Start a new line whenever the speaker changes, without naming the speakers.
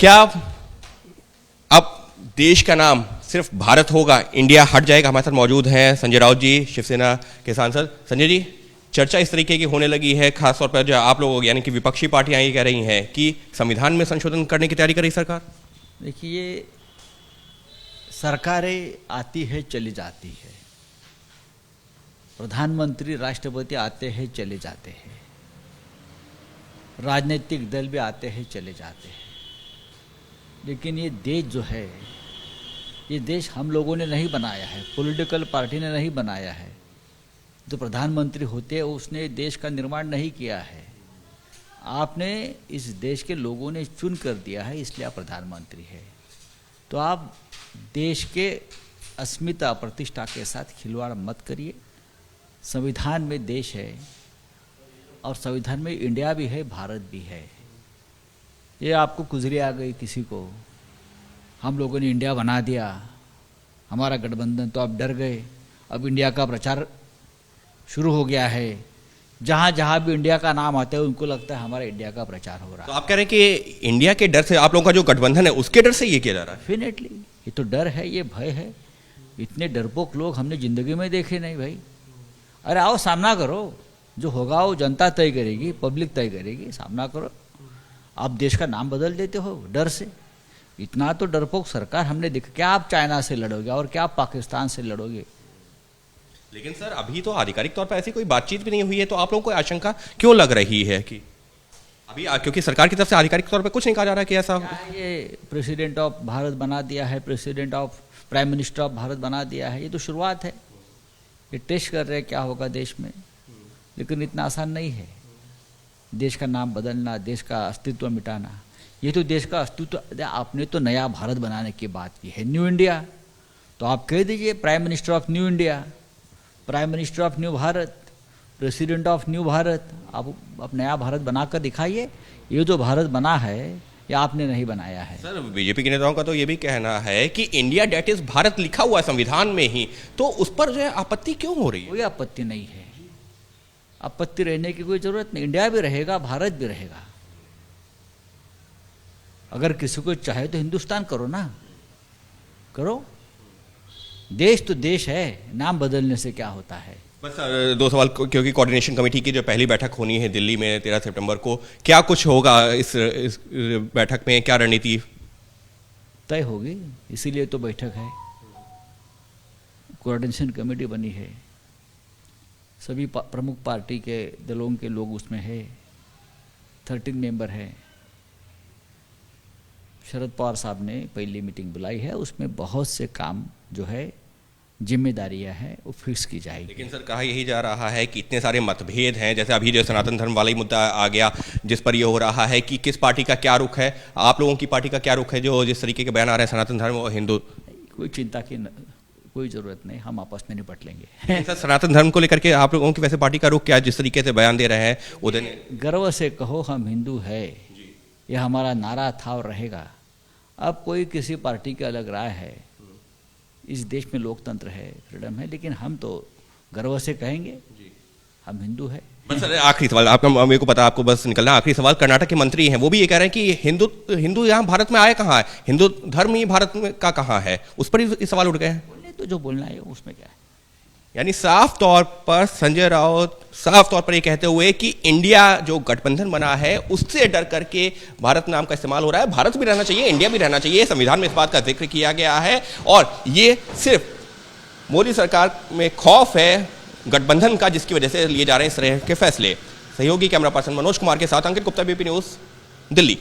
क्या अब देश का नाम सिर्फ भारत होगा, इंडिया हट जाएगा? हमारे साथ मौजूद हैं संजय राउत जी, शिवसेना के सांसद। संजय जी, चर्चा इस तरीके की होने लगी है, खासतौर पर जो आप लोग यानी कि विपक्षी पार्टियां ये कह रही हैं कि संविधान में संशोधन करने की तैयारी कर रही सरकार।
देखिए, सरकारें आती है चली जाती है, प्रधानमंत्री राष्ट्रपति आते हैं चले जाते हैं, राजनीतिक दल भी आते हैं चले जाते हैं, लेकिन ये देश जो है, ये देश हम लोगों ने नहीं बनाया है, पॉलिटिकल पार्टी ने नहीं बनाया है। जो प्रधानमंत्री होते हैं उसने देश का निर्माण नहीं किया है, आपने इस देश के लोगों ने चुन कर दिया है, इसलिए आप प्रधानमंत्री है। तो आप देश के अस्मिता प्रतिष्ठा के साथ खिलवाड़ मत करिए। संविधान में देश है और संविधान में इंडिया भी है, भारत भी है। ये आपको कुजरी आ गई किसी को, हम लोगों ने इंडिया बना दिया, हमारा गठबंधन, तो आप डर गए। अब इंडिया का प्रचार शुरू हो गया है, जहाँ जहाँ भी इंडिया का नाम आता है उनको लगता है हमारा इंडिया का प्रचार हो रहा है।
तो आप कह रहे हैं कि इंडिया के डर से, आप लोगों का जो गठबंधन है उसके डर से ये किया जा रहा है?
डेफिनेटली ये तो डर है, ये भय है। इतने डरपोक लोग हमने जिंदगी में देखे नहीं भाई। अरे आओ, सामना करो, जो होगा वो जनता तय करेगी, पब्लिक तय करेगी, सामना करो। आप देश का नाम बदल देते हो डर से। इतना तो डरपोक सरकार हमने देखा। क्या आप चाइना से लड़ोगे और क्या आप पाकिस्तान से लड़ोगे?
लेकिन सर, अभी तो आधिकारिक तौर पर ऐसी कोई बातचीत भी नहीं हुई है, तो आप लोगों को आशंका क्यों लग रही है कि अभी, क्योंकि सरकार की तरफ से आधिकारिक तौर पर कुछ नहीं कहा जा रहा है कि ऐसा
ये प्रेसिडेंट ऑफ भारत बना दिया है, president of prime minister of Bharat बना दिया है। ये तो शुरुआत है, ये टेस्ट कर रहे हैं क्या होगा देश में। लेकिन इतना आसान नहीं है देश का नाम बदलना, देश का अस्तित्व मिटाना। ये तो देश का अस्तित्व, आपने तो नया भारत बनाने की बात की है, न्यू इंडिया। तो आप कह दीजिए prime minister of new India, prime minister of new Bharat, president of new Bharat. आप नया भारत बनाकर दिखाइए। ये जो भारत बना है ये आपने नहीं बनाया है।
सर, बीजेपी के नेताओं का तो ये भी कहना है कि इंडिया डेट इज भारत लिखा हुआ है संविधान में ही, तो उस पर जो है आपत्ति क्यों हो रही है?
कोई आपत्ति नहीं है, आपत्ति रहने की कोई जरूरत नहीं। इंडिया भी रहेगा, भारत भी रहेगा। अगर किसी को चाहे तो हिंदुस्तान करो ना, करो। देश तो देश है, नाम बदलने से क्या होता है?
बस सर, दो सवाल, क्योंकि कोऑर्डिनेशन कमेटी की जो पहली बैठक होनी है दिल्ली में 13 सितंबर को, क्या कुछ होगा इस बैठक में? क्या रणनीति
तय होगी? इसीलिए तो बैठक है, कोऑर्डिनेशन कमेटी बनी है, सभी प्रमुख पार्टी के दलों के लोग उसमें है, 13 मेंबर है। शरद पवार साहब ने पहली मीटिंग बुलाई है, उसमें बहुत से काम जो है, जिम्मेदारियां हैं, वो फिक्स की जाएगी।
लेकिन सर, कहा यही जा रहा है कि इतने सारे मतभेद हैं, जैसे अभी जो सनातन धर्म वाला ही मुद्दा आ गया, जिस पर ये हो रहा है कि किस पार्टी का क्या रुख है, आप लोगों की पार्टी का क्या रुख है, जो जिस तरीके के बयान आ रहे हैं सनातन धर्म और हिंदू।
कोई चिंता की कोई जरूरत नहीं, हम आपस में निपट लेंगे।
सर, सनातन धर्म को लेकर के आप लोगों की वैसे पार्टी का रुख क्या है, जिस तरीके से बयान दे रहे हैं उधर?
गर्व से कहो हम हिंदू है, ये हमारा नारा था और रहेगा। अब कोई किसी पार्टी की अलग राय है, इस देश में लोकतंत्र है, फ्रीडम है, लेकिन हम तो गर्व से कहेंगे हम हिंदू है।
बस सर, आखिरी सवाल आपका, मेरे को पता है आपको बस निकलना, आखिरी सवाल। कर्नाटक के मंत्री हैं, वो भी ये कह रहे हैं कि हिंदू यहाँ भारत में आए कहाँ है, हिंदू धर्म ही भारत में का कहाँ है, उस पर ही सवाल उठ गए हैं।
बोलने तो जो बोलना है उसमें क्या है।
यानी साफ तौर पर संजय राउत साफ तौर पर ये कहते हुए कि इंडिया जो गठबंधन बना है उससे डर करके भारत नाम का इस्तेमाल हो रहा है। भारत भी रहना चाहिए, इंडिया भी रहना चाहिए, संविधान में इस बात का जिक्र किया गया है, और ये सिर्फ मोदी सरकार में खौफ है गठबंधन का, जिसकी वजह से लिए जा रहे हैं इस तरह के फैसले। सहयोगी कैमरा पर्सन मनोज कुमार के साथ अंकित गुप्ता, बीपी न्यूज, दिल्ली।